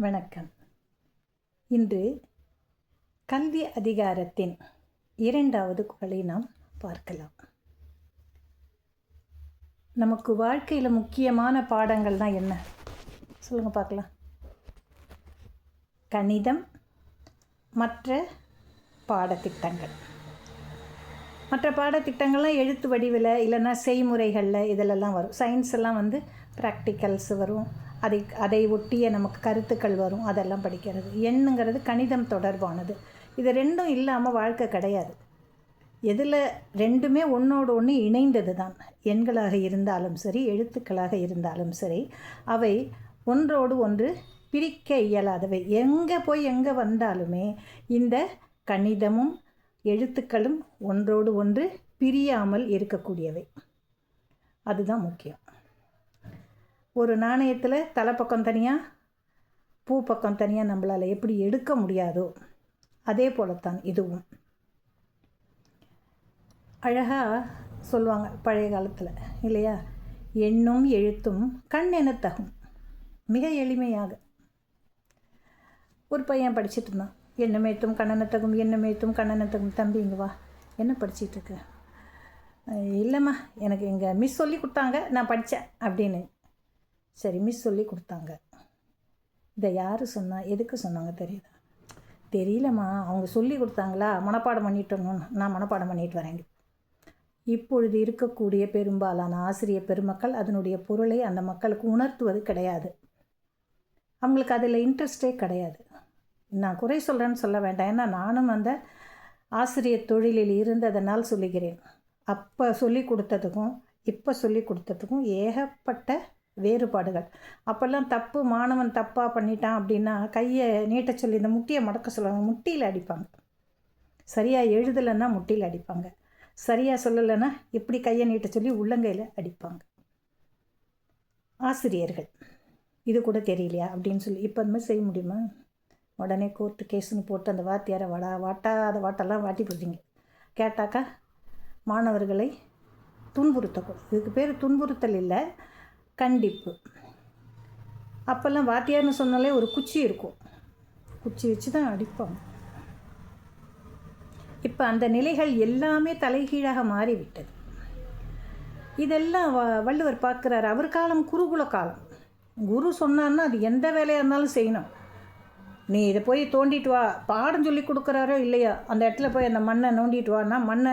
வணக்கம். இன்று கல்வி அதிகாரத்தின் 2வது குறளை நாம் பார்க்கலாம். நமக்கு வாழ்க்கையில் முக்கியமான பாடங்கள் தான் என்ன சொல்லுங்கள் பார்க்கலாம். கணிதம், மற்ற பாடத்திட்டங்கள். மற்ற பாடத்திட்டங்கள்லாம் எழுத்து வடிவில் இல்லைன்னா செய்முறைகளில் இதிலெல்லாம் வரும். சயின்ஸ் எல்லாம் ப்ராக்டிக்கல்ஸ் வரும். அதை ஒட்டிய நமக்கு கருத்துக்கள் வரும். அதெல்லாம் படிக்கிறது. எண்ணுங்கிறது கணிதம் தொடர்பானது. இது ரெண்டும் இல்லாமல் வாழ்க்கை கிடையாது. எதில் ரெண்டுமே ஒன்றோடு ஒன்று இணைந்தது தான். எண்களாக இருந்தாலும் சரி, எழுத்துக்களாக இருந்தாலும் சரி, அவை ஒன்றோடு ஒன்று பிரிக்க இயலாதவை. எங்கே வந்தாலுமே இந்த கணிதமும் எழுத்துக்களும் ஒன்றோடு ஒன்று பிரியாமல் இருக்கக்கூடியவை. அதுதான் முக்கியம். ஒரு நாணயத்தில் தலைப்பக்கம் தனியாக, பூ பக்கம் தனியாக நம்மளால் எப்படி எடுக்க முடியாதோ அதே போலத்தான் இதுவும். அழகாக சொல்லுவாங்க பழைய காலத்தில் இல்லையா, எண்ணும் எழுத்தும் கண் என தகும். மிக எளிமையாக ஒரு பையன் படிச்சுட்டு இருந்தான். எண்ணமேத்தும் கண்ணனத்தகும், எண்ணமேத்தும் கண்ணனத்தகும். தம்பி இங்கே வா, என்ன படிச்சிட்ருக்க? இல்லைம்மா, எனக்கு எங்கள் மிஸ் சொல்லி கொடுத்தாங்க, நான் படித்தேன் அப்படின்னு. சரி, மிஸ் சொல்லி கொடுத்தாங்க. இதை யார் சொன்னா, எதுக்கு சொன்னாங்க தெரியுதா? தெரியலம்மா, அவங்க சொல்லி கொடுத்தாங்களா, மனப்பாடம் பண்ணிட்டோன்னு நான் மனப்பாடம் பண்ணிட்டு வரேங்க. இப்பொழுது இருக்கக்கூடிய பெரும்பாலான ஆசிரியர் பெருமக்கள் அதனுடைய பொருளை அந்த மக்களுக்கு உணர்த்துவது கிடையாது. அவங்களுக்கு அதில் இன்ட்ரெஸ்டே கிடையாது. நான் குறை சொல்கிறேன்னு சொல்ல வேண்டாம், ஏன்னா நானும் அந்த ஆசிரியர் தொழிலில் இருந்ததனால் சொல்லுகிறேன். அப்போ சொல்லி கொடுத்ததுக்கும் இப்போ சொல்லி கொடுத்ததுக்கும் ஏகப்பட்ட வேறுபாடுகள். அப்போல்லாம் தப்பு, மாணவன் தப்பாக பண்ணிட்டான் அப்படின்னா கையை நீட்ட சொல்லி இந்த முட்டியை மடக்க சொல்லுவாங்க, முட்டியில் அடிப்பாங்க. சரியாக எழுதலைன்னா முட்டியில் அடிப்பாங்க. சரியாக சொல்லலைன்னா எப்படி கையை நீட்ட சொல்லி உள்ளங்கையில் அடிப்பாங்க. ஆசிரியர்கள் இது கூட தெரியலையா அப்படின்னு சொல்லி இப்போ அந்த மாதிரி செய்ய முடியுமா? உடனே கோர்ட்டு கேஸுன்னு போட்டு அந்த வாத்தியாரை வாட்டாத வாட்டெல்லாம் வாட்டி போடுறீங்க. கேட்டாக்கா மாணவர்களை துன்புறுத்தக்கூடாது. இதுக்கு பேர் துன்புறுத்தல் இல்லை, கண்டிப்பு. அப்போல்லாம் வாத்தியார்னு சொன்னாலே ஒரு குச்சி இருக்கும், குச்சி வச்சு தான் அடிப்பாங்க. இப்போ அந்த நிலைகள் எல்லாமே தலைகீழாக மாறிவிட்டது. இதெல்லாம் வள்ளுவர் பார்க்குறாரு. அவர் காலம் குருகுல காலம். குரு சொன்னான்னா அது எந்த வேலையாக இருந்தாலும் செய்யணும். நீ இதை போய் தோண்டிட்டு வா, பாடம் சொல்லி கொடுக்குறாரோ இல்லையா, அந்த இடத்துல போய் அந்த மண்ணை நோண்டிட்டு வான்னா மண்ணை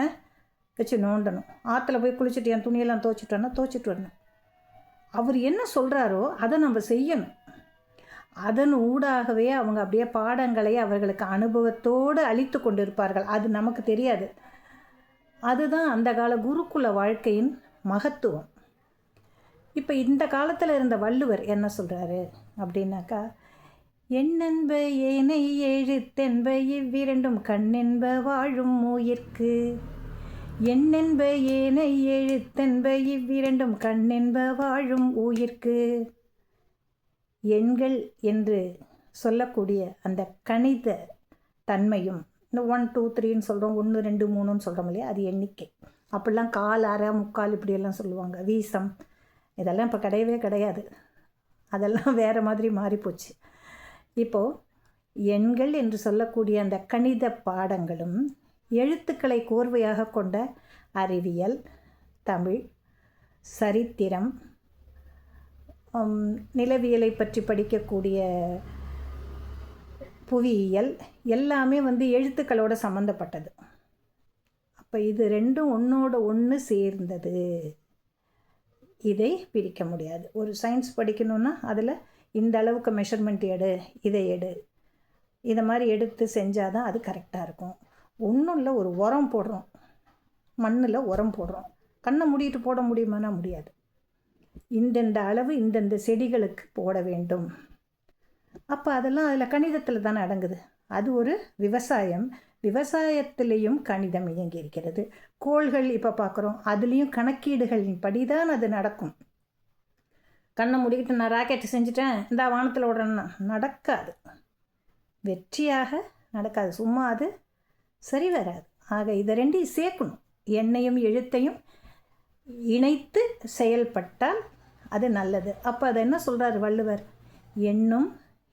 வச்சு நோண்டணும். ஆற்றுல போய் குளிச்சுட்டு என் துணியெல்லாம் துவைச்சிட்டு வரணும். அவர் என்ன சொல்கிறாரோ அதை நம்ம செய்யணும். அதன் ஊடாகவே அவங்க அப்படியே பாடங்களை அவர்களுக்கு அனுபவத்தோடு அளித்து கொண்டு இருப்பார்கள். அது நமக்கு தெரியாது. அதுதான் அந்த கால குருகுல வாழ்க்கையின் மகத்துவம். இப்போ இந்த காலத்தில் இருந்த வள்ளுவர் என்ன சொல்கிறாரு அப்படின்னாக்கா, எண்ணென்ப ஏனை எழுத்தென்ப இவ்விரண்டும் கண்ணென்ப வாழும் உயிர்க்கு. எண்ணென்ப ஏனை எழுத்தென்ப இவ்விரண்டும் கண்ணென்ப வாழும் உயிர்க்கு. எண்கள் என்று சொல்லக்கூடிய அந்த கணித தன்மையும், இந்த 1 2 3ன்னு சொல்கிறோம், 1 2 3ன்னு சொல்கிறோம் இல்லையா, அது எண்ணிக்கை. அப்படிலாம் கால், அரை, முக்கால் இப்படியெல்லாம் சொல்லுவாங்க. வீசம் இதெல்லாம் இப்போ கிடையவே கிடையாது. அதெல்லாம் வேறு மாதிரி மாறிப்போச்சு. இப்போது எண்கள் என்று சொல்லக்கூடிய அந்த கணித பாடங்களும் எழுத்துக்களை கோர்வையாக கொண்ட அறிவியல், தமிழ், சரித்திரம், நிலவியலை பற்றி படிக்கக்கூடிய புவியியல் எல்லாமே எழுத்துக்களோடு சம்மந்தப்பட்டது. அப்போ இது ரெண்டும் ஒன்றோடு ஒன்று சேர்ந்தது. இதை பிரிக்க முடியாது. ஒரு சயின்ஸ் படிக்கணுன்னா அதில் இந்த அளவுக்கு மெஷர்மெண்ட் எடு, இதை எடு, இதை மாதிரி எடுத்து செஞ்சால் தான் அது கரெக்டாக இருக்கும். ஒன்றும் இல்லை, ஒரு உரம் போடுறோம், மண்ணில் உரம் போடுறோம், கண்ணை மூடிட்டு போட முடியுமானா முடியாது. இந்தந்த அளவு இந்தந்த செடிகளுக்கு போட வேண்டும். அப்போ அதெல்லாம் அதில் கணிதத்தில் தானே அடங்குது. அது ஒரு விவசாயம். விவசாயத்திலையும் கணிதம் இயங்கி இருக்கிறது. கோள்கள் இப்போ பார்க்குறோம், அதுலேயும் கணக்கீடுகளின் படி தான் அது நடக்கும். கண்ணை மூடிக்கிட்டு நான் ராக்கெட்டு செஞ்சுட்டேன், இந்த வானத்தில் விடுறேன்னா நடக்காது, வெற்றியாக நடக்காது, சும்மா அது சரி வராது. ஆக இதை ரெண்டையும் சேர்க்கணும். எண்ணையும் எழுத்தையும் இணைத்து செயல்பட்டால் அது நல்லது. அப்போ அதை என்ன சொல்கிறார் வள்ளுவர்? எண்ணும்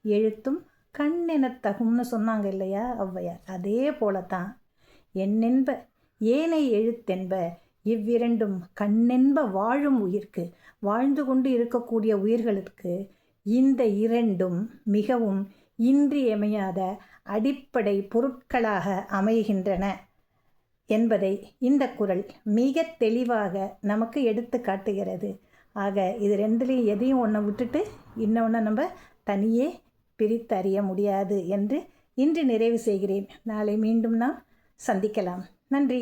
எழுத்தும் கண்ணெனத்தகும்னு சொன்னாங்க இல்லையா ஔவையார். அதே போலத்தான் எண்ணென்ப ஏனை எழுத்தென்ப இவ்விரண்டும் கண்ணென்ப வாழும் உயிர்க்கு, வாழ்ந்து கொண்டு இருக்கக்கூடிய உயிர்களுக்கு இந்த இரண்டும் மிகவும் இன்றியமையாத அடிப்படை பொருட்களாக அமைகின்றன என்பதை இந்த குறள் மிக தெளிவாக நமக்கு எடுத்து காட்டுகிறது. ஆக இது ரெண்டுலேயும் எதையும் ஒன்றை விட்டுட்டு இன்னொன்று நம்ம தனியே பிரித்தறிய முடியாது என்று இன்று நிறைவு செய்கிறேன். நாளை மீண்டும் நாம் சந்திக்கலாம். நன்றி.